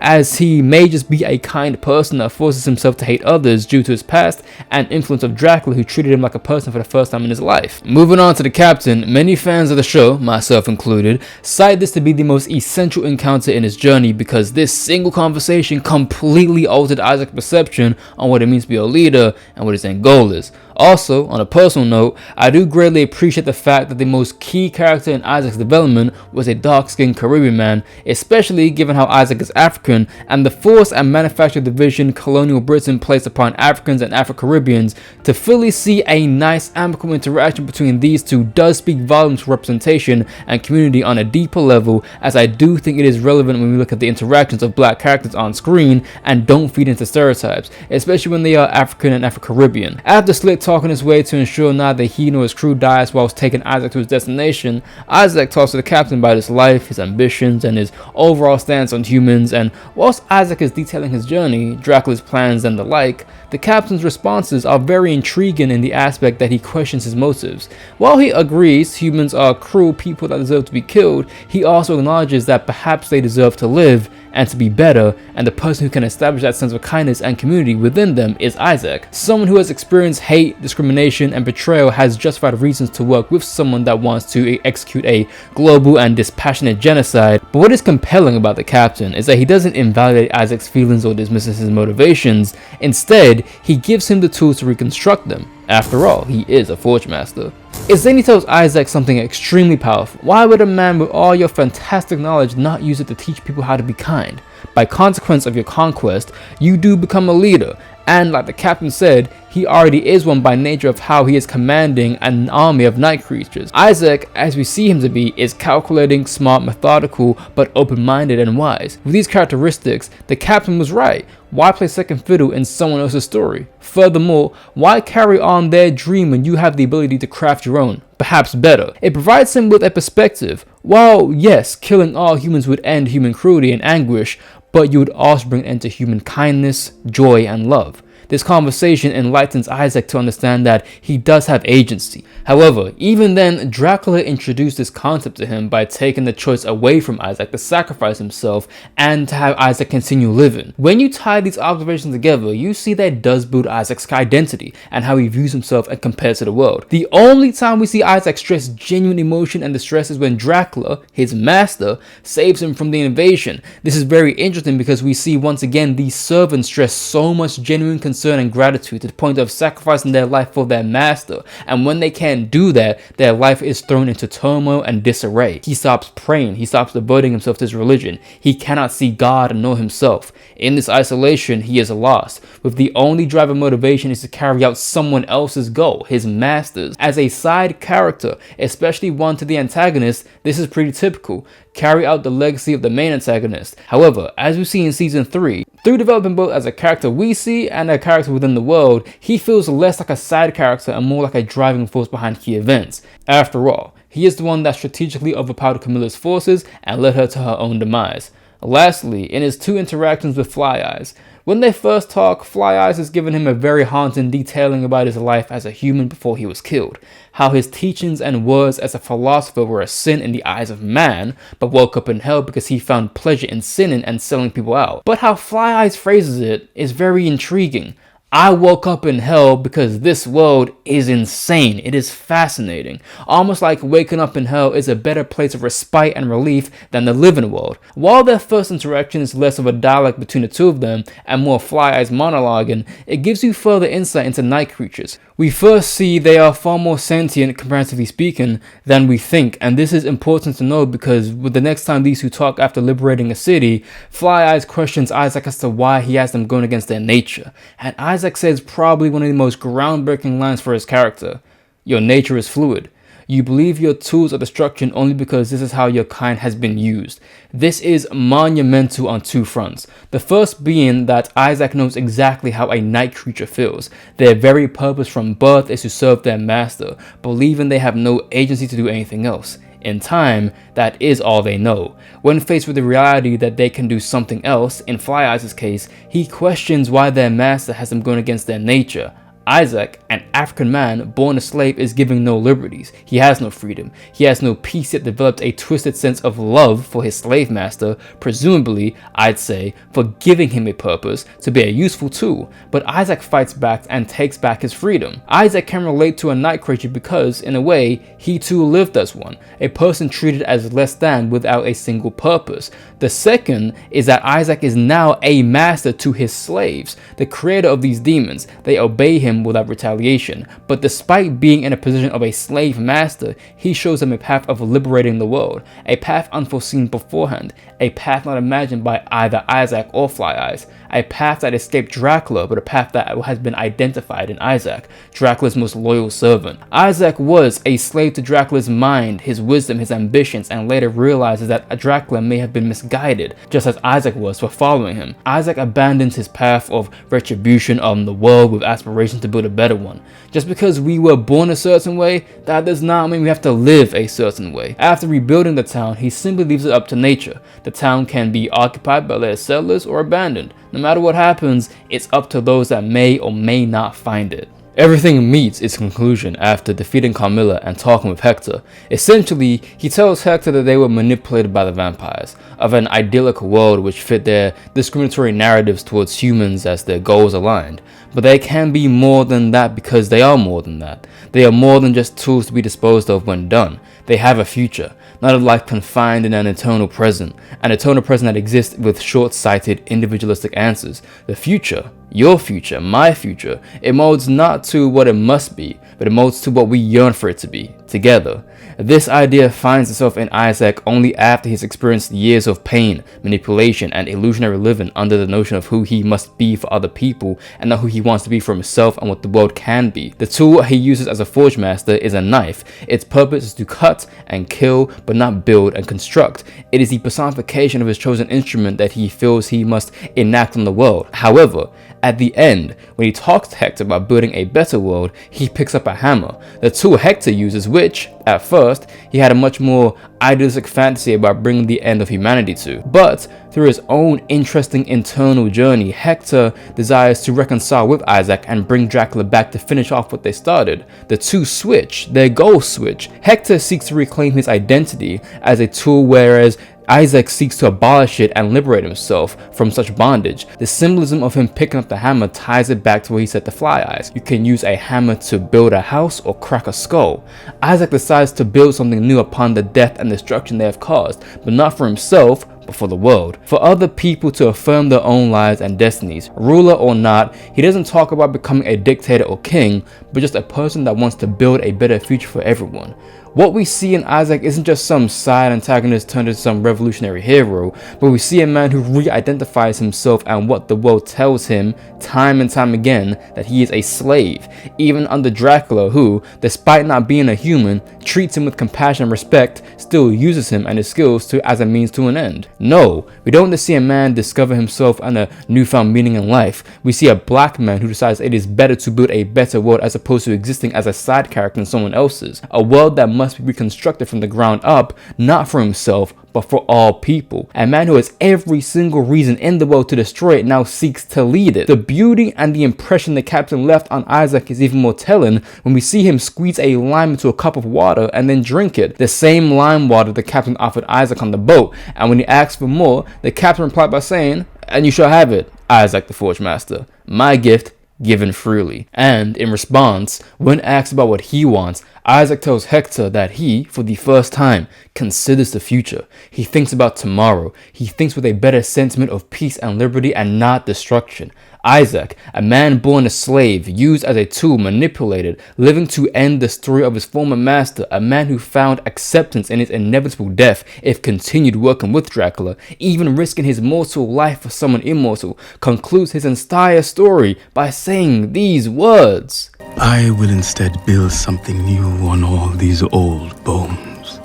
as he may just be a kind person that forces himself to hate others due to his past and influence of Dracula, who treated him like a person for the first time in his life. Moving on to the captain, many fans of the show, myself included, cite this to be the most essential encounter in his journey because this single conversation completely altered Isaac's perception on what it means to be a leader and what his end goal is. Also, on a personal note, I do greatly appreciate the fact that the most key character in Isaac's development was a dark-skinned Caribbean man, especially given how Isaac is African, and the forced and manufactured division colonial Britain placed upon Africans and Afro-Caribbeans. To fully see a nice amicable interaction between these two does speak volumes for representation and community on a deeper level, as I do think it is relevant when we look at the interactions of black characters on screen and don't feed into stereotypes, especially when they are African and Afro-Caribbean. After Slick talking his way to ensure neither he nor his crew dies whilst taking Isaac to his destination, Isaac talks to the captain about his life, his ambitions, and his overall stance on humans, and whilst Isaac is detailing his journey, Dracula's plans, and the like, the captain's responses are very intriguing in the aspect that he questions his motives. While he agrees humans are cruel people that deserve to be killed, he also acknowledges that perhaps they deserve to live and to be better, and the person who can establish that sense of kindness and community within them is Isaac. Someone who has experienced hate, discrimination, and betrayal has justified reasons to work with someone that wants to execute a global and dispassionate genocide. But what is compelling about the captain is that he doesn't invalidate Isaac's feelings or dismisses his motivations. Instead, he gives him the tools to reconstruct them. After all, he is a Forge Master. If Zany tells Isaac something extremely powerful, why would a man with all your fantastic knowledge not use it to teach people how to be kind? By consequence of your conquest, you do become a leader, and like the captain said, he already is one by nature of how he is commanding an army of night creatures. Isaac, as we see him to be, is calculating, smart, methodical, but open-minded and wise. With these characteristics, the captain was right. Why play second fiddle in someone else's story? Furthermore, why carry on their dream when you have the ability to craft your own? Perhaps better. It provides him with a perspective. While yes, killing all humans would end human cruelty and anguish, but you would also bring an end to human kindness, joy, and love. This conversation enlightens Isaac to understand that he does have agency. However, even then, Dracula introduced this concept to him by taking the choice away from Isaac to sacrifice himself and to have Isaac continue living. When you tie these observations together, you see that it does build Isaac's identity and how he views himself and compares to the world. The only time we see Isaac express genuine emotion and distress is when Dracula, his master, saves him from the invasion. This is very interesting because we see once again these servants stress so much genuine concern and gratitude to the point of sacrificing their life for their master, and when they can't do that, their life is thrown into turmoil and disarray. He stops praying, he stops devoting himself to his religion, he cannot see God nor himself. In this isolation, he is lost, with the only drive and motivation is to carry out someone else's goal, his master's. As a side character, especially one to the antagonist, this is pretty typical. Carry out the legacy of the main antagonist. However, as we see in season 3, through developing both as a character we see and a character within the world, he feels less like a side character and more like a driving force behind key events. After all, he is the one that strategically overpowered Camilla's forces and led her to her own demise. Lastly, in his 2 interactions with Fly Eyes, when they first talk, Fly Eyes has given him a very haunting detailing about his life as a human before he was killed, how his teachings and words as a philosopher were a sin in the eyes of man, but woke up in hell because he found pleasure in sinning and selling people out. But how Fly Eyes phrases it is very intriguing. I woke up in hell because this world is insane. It is fascinating. Almost like waking up in hell is a better place of respite and relief than the living world. While their first interaction is less of a dialogue between the two of them and more Fly Eyes monologuing, it gives you further insight into night creatures. We first see they are far more sentient, comparatively speaking, than we think, and this is important to know because with the next time these two talk after liberating a city, Fly Eyes questions Isaac as to why he has them going against their nature, and Isaac says probably one of the most groundbreaking lines for his character: "Your nature is fluid. You believe your tools are destruction only because this is how your kind has been used." This is monumental on 2 fronts. The first being that Isaac knows exactly how a night creature feels. Their very purpose from birth is to serve their master, believing they have no agency to do anything else. In time, that is all they know. When faced with the reality that they can do something else, in Fly Eyes' case, he questions why their master has them going against their nature. Isaac, an African man born a slave, is given no liberties. He has no freedom. He has no peace, yet developed a twisted sense of love for his slave master, presumably, I'd say, for giving him a purpose to be a useful tool. But Isaac fights back and takes back his freedom. Isaac can relate to a night creature because, in a way, he too lived as one, a person treated as less than without a single purpose. The second is that Isaac is now a master to his slaves, the creator of these demons. They obey him them without retaliation. But despite being in a position of a slave master, he shows them a path of liberating the world, a path unforeseen beforehand, a path not imagined by either Isaac or Fly Eyes, a path that escaped Dracula, but a path that has been identified in Isaac, Dracula's most loyal servant. Isaac was a slave to Dracula's mind, his wisdom, his ambitions, and later realizes that Dracula may have been misguided, just as Isaac was for following him. Isaac abandons his path of retribution on the world with aspirations to build a better one. Just because we were born a certain way, that does not mean we have to live a certain way. After rebuilding the town, he simply leaves it up to nature. The town can be occupied by later settlers or abandoned. No matter what happens, it's up to those that may or may not find it. Everything meets its conclusion after defeating Carmilla and talking with Hector. Essentially, he tells Hector that they were manipulated by the vampires, of an idyllic world which fit their discriminatory narratives towards humans as their goals aligned. But they can be more than that because they are more than that. They are more than just tools to be disposed of when done. They have a future, not a life confined in an eternal present that exists with short-sighted, individualistic answers. The future, your future, my future, it molds not to what it must be, but it molds to what we yearn for it to be, together. This idea finds itself in Isaac only after he's experienced years of pain, manipulation, and illusionary living under the notion of who he must be for other people and not who he wants to be for himself and what the world can be. The tool he uses as a forge master is a knife. Its purpose is to cut and kill, but not build and construct. It is the personification of his chosen instrument that he feels he must enact on the world. However, at the end, when he talks to Hector about building a better world, he picks up a hammer, the tool Hector uses, which, at first, he had a much more idealistic fantasy about bringing the end of humanity to. But through his own interesting internal journey, Hector desires to reconcile with Isaac and bring Dracula back to finish off what they started. The two switch, their goals switch. Hector seeks to reclaim his identity as a tool, whereas Isaac seeks to abolish it and liberate himself from such bondage. The symbolism of him picking up the hammer ties it back to what he said to Fly Eyes. You can use a hammer to build a house or crack a skull. Isaac decides to build something new upon the death and destruction they have caused, but not for himself, but for the world. For other people to affirm their own lives and destinies. Ruler or not, he doesn't talk about becoming a dictator or king, but just a person that wants to build a better future for everyone. What we see in Isaac isn't just some side antagonist turned into some revolutionary hero, but we see a man who re-identifies himself and what the world tells him time and time again, that he is a slave, even under Dracula, who, despite not being a human, treats him with compassion and respect, still uses him and his skills as a means to an end. No, we don't just see a man discover himself and a newfound meaning in life. We see a black man who decides it is better to build a better world as opposed to existing as a side character in someone else's. A world that must be reconstructed from the ground up, not for himself, but for all people. A man who has every single reason in the world to destroy it now seeks to lead it. The beauty and the impression the captain left on Isaac is even more telling when we see him squeeze a lime into a cup of water and then drink it. The same lime water the captain offered Isaac on the boat, and when he asked for more, the captain replied by saying, "And you shall have it, Isaac the Forge Master. My gift, given freely." And in response, when asked about what he wants, Isaac tells Hector that he, for the first time, considers the future. He thinks about tomorrow. He thinks with a better sentiment of peace and liberty and not destruction. Isaac, a man born a slave, used as a tool, manipulated, living to end the story of his former master, a man who found acceptance in his inevitable death if continued working with Dracula, even risking his mortal life for someone immortal, concludes his entire story by saying these words: I will instead build something new on all these old bones.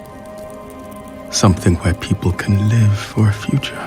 Something where people can live for a future.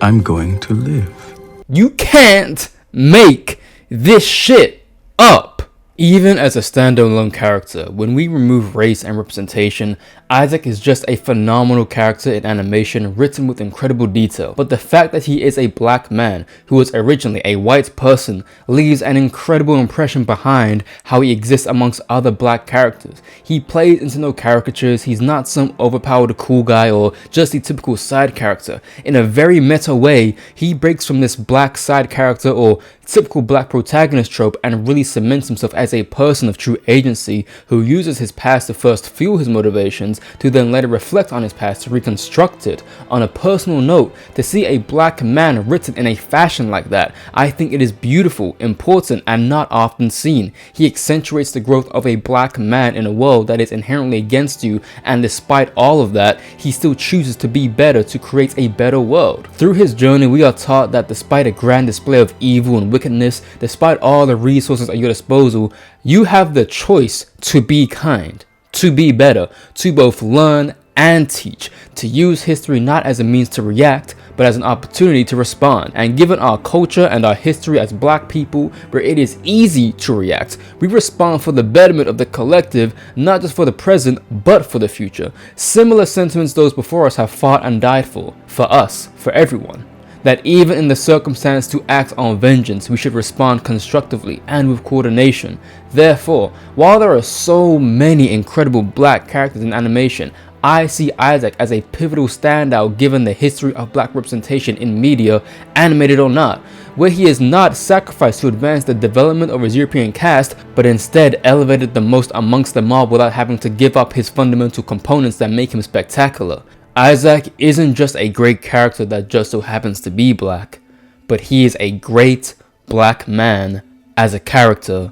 I'm going to live. You can't make this shit up. Even as a standalone character, when we remove race and representation, Isaac is just a phenomenal character in animation written with incredible detail. But the fact that he is a black man who was originally a white person leaves an incredible impression behind how he exists amongst other black characters. He plays into no caricatures, he's not some overpowered cool guy or just the typical side character. In a very meta way, he breaks from this black side character or typical black protagonist trope and really cements himself as as a person of true agency who uses his past to first fuel his motivations, to then later reflect on his past to reconstruct it. On a personal note, to see a black man written in a fashion like that, I think it is beautiful, important, and not often seen. He accentuates the growth of a black man in a world that is inherently against you, and despite all of that, he still chooses to be better, to create a better world. Through his journey, we are taught that despite a grand display of evil and wickedness, despite all the resources at your disposal, you have the choice to be kind, to be better, to both learn and teach, to use history not as a means to react, but as an opportunity to respond. And given our culture and our history as black people, where it is easy to react, we respond for the betterment of the collective, not just for the present, but for the future. Similar sentiments those before us have fought and died for us, for everyone. That even in the circumstance to act on vengeance, we should respond constructively and with coordination. Therefore, while there are so many incredible black characters in animation, I see Isaac as a pivotal standout given the history of black representation in media, animated or not, where he is not sacrificed to advance the development of his European cast, but instead elevated the most amongst them all without having to give up his fundamental components that make him spectacular. Isaac isn't just a great character that just so happens to be black, but he is a great black man as a character,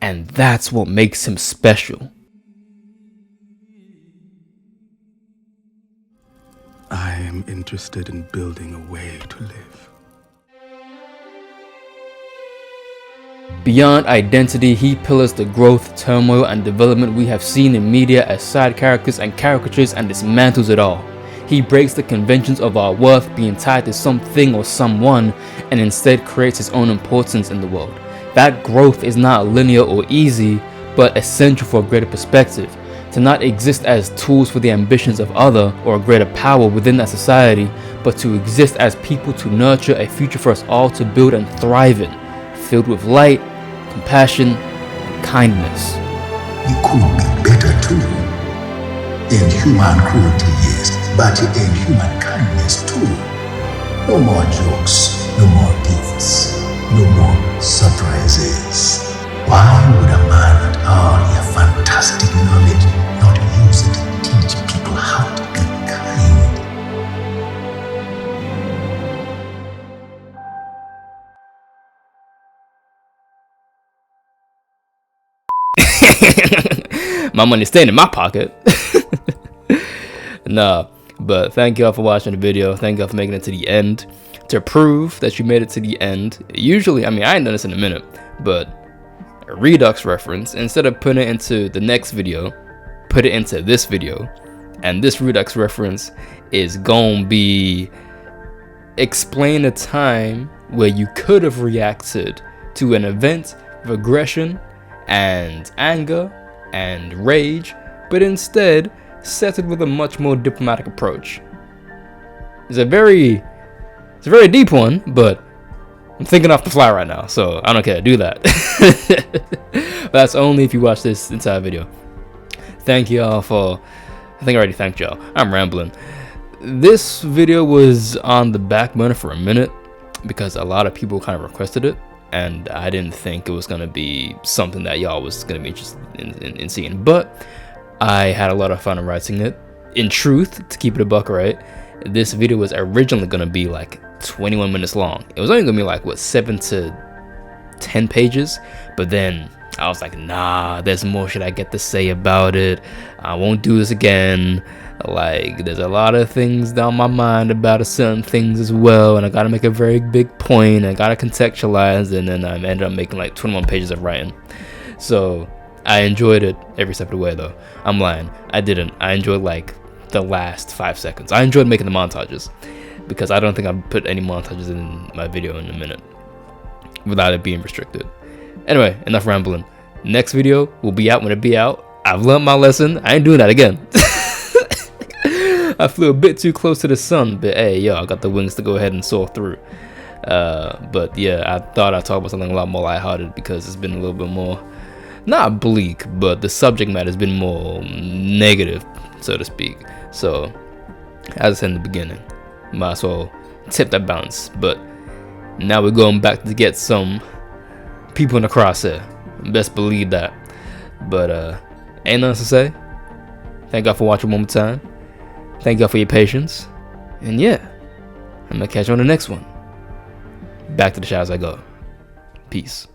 and that's what makes him special. I am interested in building a way to live. Beyond identity, he pillars the growth, turmoil, and development we have seen in media as side characters and caricatures and dismantles it all. He breaks the conventions of our worth being tied to something or someone and instead creates his own importance in the world. That growth is not linear or easy, but essential for a greater perspective. To not exist as tools for the ambitions of other or a greater power within that society, but to exist as people to nurture a future for us all to build and thrive in, filled with light, compassion, and kindness. You could be better too. And human cruelty, yes, but and human kindness too. No more jokes, no more gifts, no more surprises. Why would a man with all your fantastic knowledge not use it to teach people how to be kind? My money's staying in my pocket. Nah, but thank y'all for watching the video. Thank y'all for making it to the end. To prove that you made it to the end, usually, I ain't done this in a minute, but a Redux reference, instead of putting it into the next video, put it into this video. And this Redux reference is gonna be explain a time where you could have reacted to an event of aggression and anger and rage, but instead set it with a much more diplomatic approach. It's a very deep one, but I'm thinking off the fly right now, so I don't care, do that. But that's only if you watch this entire video. Thank y'all for, I think I already thanked y'all. I'm rambling. This video was on the back burner for a minute because a lot of people kind of requested it, and I didn't think it was gonna be something that y'all was gonna be interested in seeing, but I had a lot of fun writing it. In truth, to keep it a buck, right, this video was originally gonna be like 21 minutes long. It was only gonna be like, what, 7 to 10 pages, but then I was like, nah, there's more shit I get to say about it. I won't do this again. Like, there's a lot of things down my mind about certain things as well, and I gotta make a very big point, I gotta contextualize, and then I ended up making like 21 pages of writing. So I enjoyed it every step of the way, though. I'm lying, I didn't. I enjoyed like the last 5 seconds. I enjoyed making the montages because I don't think I've put any montages in my video in a minute without it being restricted. Anyway, enough rambling. Next video will be out when it be out. I've learned my lesson. I ain't doing that again. I flew a bit too close to the sun, but hey, yo, I got the wings to go ahead and soar through. But yeah, I thought I'd talk about something a lot more lighthearted because it's been a little bit more, not bleak, but the subject matter has been more negative, so to speak. So, as I said in the beginning, might as well tip that balance. But now we're going back to get some people in the crosshair. Best believe that. But ain't nothing to say. Thank y'all for watching one more time. Thank y'all for your patience. And yeah, I'm gonna catch you on the next one. Back to the shadows I go. Peace.